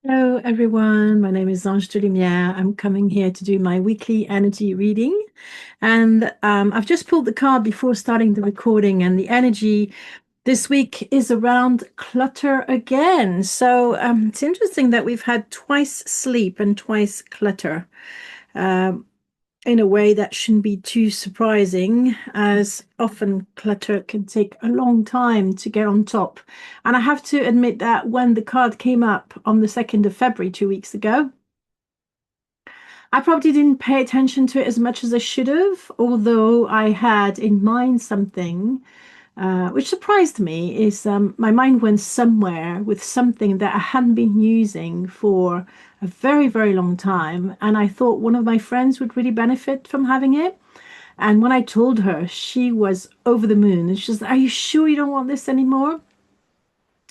Hello, everyone. My name is Ange de Lumière. I'm coming here to do my weekly energy reading. And I've just pulled the card before starting the recording, and the energy this week is around clutter again. So it's interesting that we've had twice sleep and twice clutter. Um, in a way that shouldn't be too surprising, as often clutter can take a long time to get on top. And I have to admit that when the card came up on the 2nd of February, 2 weeks ago, I probably didn't pay attention to it as much as I should have, although I had in mind something which surprised me is my mind went somewhere with something that I hadn't been using for a very, very long time. And I thought one of my friends would really benefit from having it. And when I told her, she was over the moon. And she's like, "Are you sure you don't want this anymore?"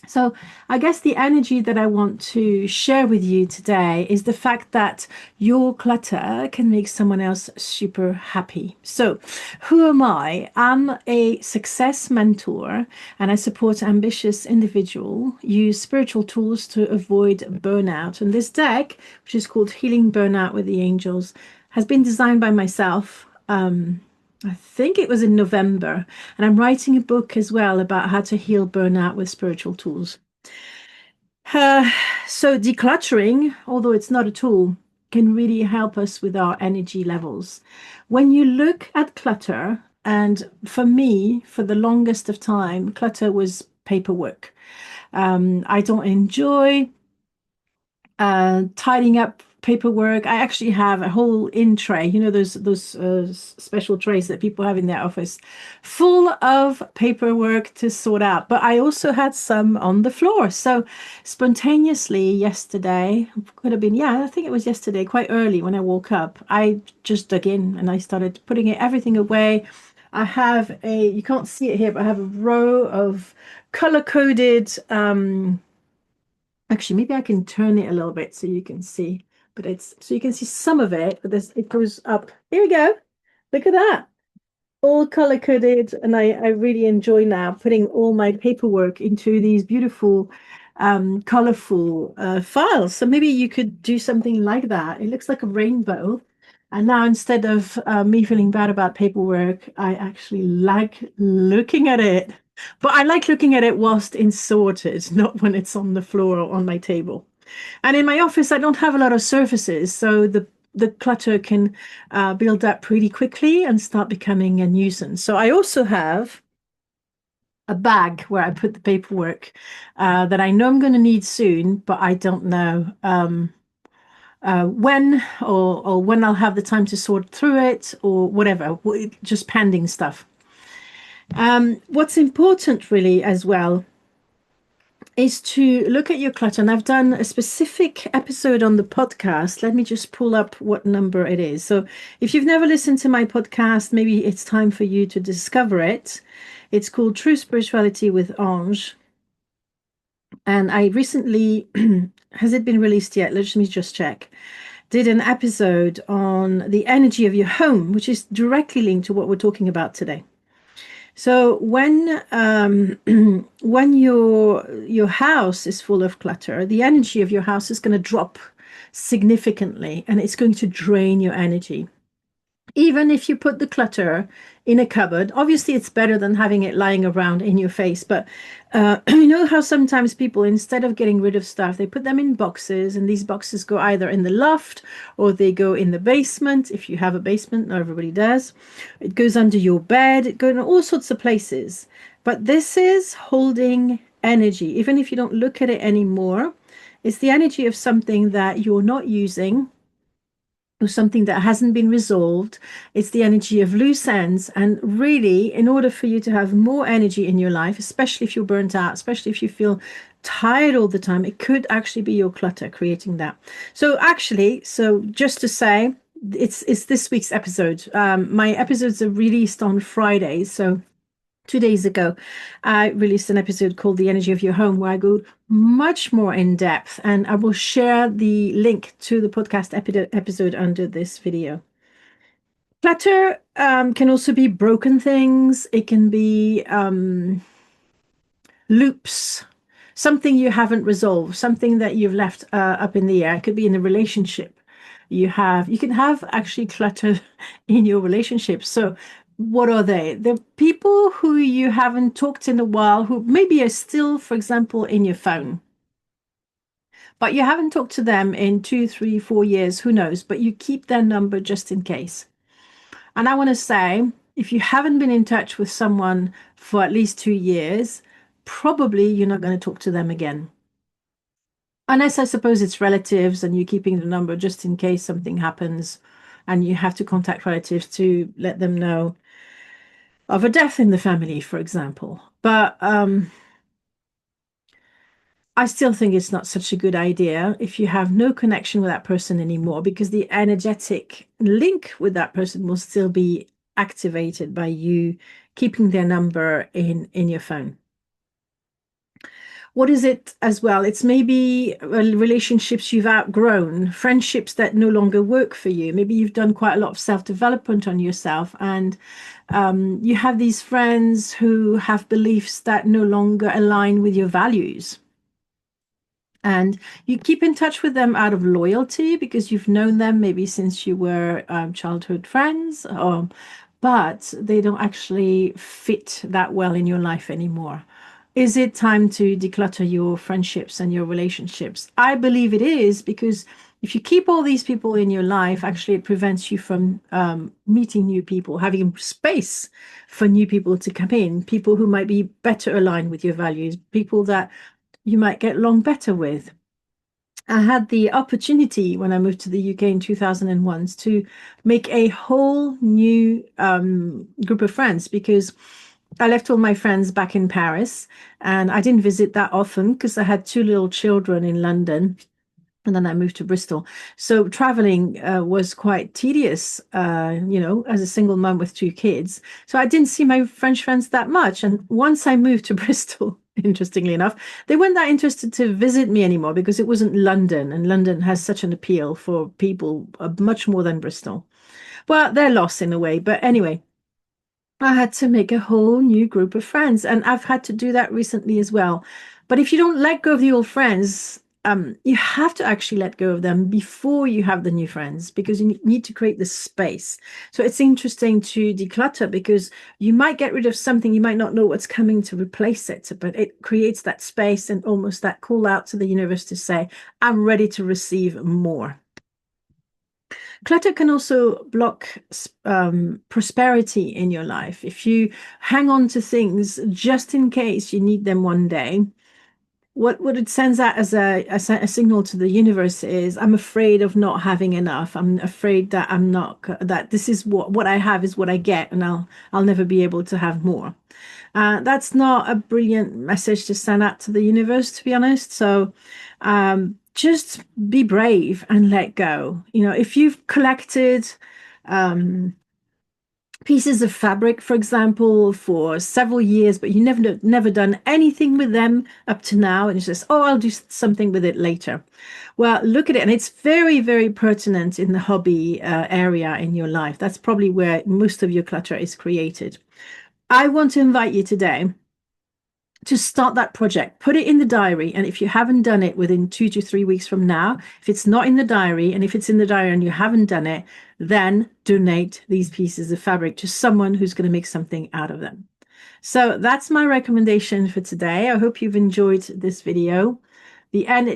So, I guess the energy that I want to share with you today is the fact that your clutter can make someone else super happy. So, who am I? I'm a success mentor and I support ambitious individuals use spiritual tools to avoid burnout. And this deck, which is called Healing Burnout with the Angels, has been designed by myself. I think it was in November, and I'm writing a book as well about how to heal burnout with spiritual tools. Uh, so, decluttering, although it's not a tool, can really help us with our energy levels. When you look at clutter, and for me, for the longest of time, clutter was paperwork. I don't enjoy tidying up paperwork. I actually have a whole in tray, those special trays that people have in their office, full of paperwork to sort out. But I also had some on the floor. So spontaneously yesterday, could have been, yeah, I think it was yesterday, quite early when I woke up, I just dug in and I started putting everything away. I have you can't see it here, but I have a row of color-coded actually, maybe I can turn it a little bit so you can see. But it's so you can see some of it, but it goes up. Here we go. Look at that. All color coded. And I really enjoy now putting all my paperwork into these beautiful, colorful files. So maybe you could do something like that. It looks like a rainbow. And now instead of me feeling bad about paperwork, I actually like looking at it. But I like looking at it whilst it's sorted, not when it's on the floor or on my table. And in my office, I don't have a lot of surfaces, so the clutter can build up pretty quickly and start becoming a nuisance. So I also have a bag where I put the paperwork that I know I'm going to need soon, but I don't know when or when I'll have the time to sort through it or whatever, just pending stuff. What's important really as well is to look at your clutter. And I've done a specific episode on the podcast. Let me just pull up what number it is. So if you've never listened to my podcast, maybe it's time for you to discover it. It's called True Spirituality with Ange. And I recently, has it been released yet? Let me just check. Did an episode on the energy of your home, which is directly linked to what we're talking about today. So when your house is full of clutter, the energy of your house is going to drop significantly, and it's going to drain your energy. Even if you put the clutter in a cupboard, obviously it's better than having it lying around in your face. But you know how sometimes people, instead of getting rid of stuff, they put them in boxes, and these boxes go either in the loft or they go in the basement. If you have a basement, not everybody does. It goes under your bed, it goes in all sorts of places. But this is holding energy, even if you don't look at it anymore. It's the energy of something that you're not using or something that hasn't been resolved. It's the energy of loose ends. And really, in order for you to have more energy in your life, especially if you're burnt out, especially if you feel tired all the time, it could actually be your clutter creating that. So just to say, it's this week's episode. My episodes are released on Fridays, so 2 days ago, I released an episode called The Energy of Your Home, where I go much more in depth, and I will share the link to the podcast episode under this video. Clutter can also be broken things, it can be loops. something you haven't resolved, something that you've left up in the air. It could be in a relationship. You can have actually clutter in your relationship. So what are they? The people who you haven't talked in a while, who maybe are still, for example, in your phone, but you haven't talked to them in 2, 3, 4 years, who knows? But you keep their number just in case. And I want to say, if you haven't been in touch with someone for at least 2 years, probably you're not going to talk to them again. Unless I suppose it's relatives and you're keeping the number just in case something happens and you have to contact relatives to let them know of a death in the family, for example. But I still think it's not such a good idea if you have no connection with that person anymore, because the energetic link with that person will still be activated by you keeping their number in your phone. What is it as well? It's maybe relationships you've outgrown, friendships that no longer work for you. Maybe you've done quite a lot of self-development on yourself, and you have these friends who have beliefs that no longer align with your values. And you keep in touch with them out of loyalty because you've known them maybe since you were childhood friends, but they don't actually fit that well in your life anymore. Is it time to declutter your friendships and your relationships? I believe it is, because if you keep all these people in your life, actually it prevents you from meeting new people, having space for new people to come in, people who might be better aligned with your values, people that you might get along better with. I had the opportunity when I moved to the UK in 2001 to make a whole new group of friends, because I left all my friends back in Paris and I didn't visit that often because I had two little children in London. And then I moved to Bristol. So traveling was quite tedious, as a single mom with two kids. So I didn't see my French friends that much. And once I moved to Bristol, interestingly enough, they weren't that interested to visit me anymore because it wasn't London. And London has such an appeal for people, much more than Bristol. Well, they're lost in a way. But anyway, I had to make a whole new group of friends, and I've had to do that recently as well. But if you don't let go of the old friends, you have to actually let go of them before you have the new friends, because you need to create this space. So it's interesting to declutter, because you might get rid of something, you might not know what's coming to replace it, but it creates that space and almost that call out to the universe to say, I'm ready to receive more. Clutter can also block prosperity in your life. If you hang on to things just in case you need them one day, what it sends out as a signal to the universe is, I'm afraid of not having enough. I'm afraid that I'm not, that this is what I have is what I get, and I'll never be able to have more. That's not a brilliant message to send out to the universe, to be honest. So just be brave and let go. If you've collected um, pieces of fabric, for example, for several years, but you never done anything with them up to now, and it's just, oh, I'll do something with it later. Well, look at it, and it's very, very pertinent in the hobby area in your life. That's probably where most of your clutter is created. I want to invite you today to start that project. Put it in the diary. And if you haven't done it within 2 to 3 weeks from now, if it's not in the diary, and if it's in the diary and you haven't done it, then donate these pieces of fabric to someone who's going to make something out of them. So that's my recommendation for today. I hope you've enjoyed this video.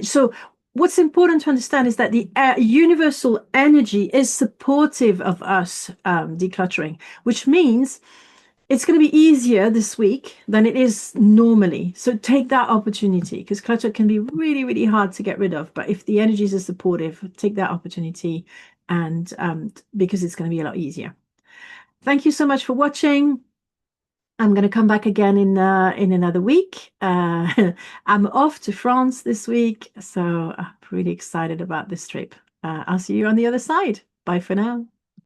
So what's important to understand is that the universal energy is supportive of us decluttering, which means it's going to be easier this week than it is normally. So take that opportunity, because clutter can be really, really hard to get rid of. But if the energies are supportive, take that opportunity, and because it's going to be a lot easier. Thank you so much for watching. I'm going to come back again in another week. I'm off to France this week, so I'm really excited about this trip. I'll see you on the other side. Bye for now.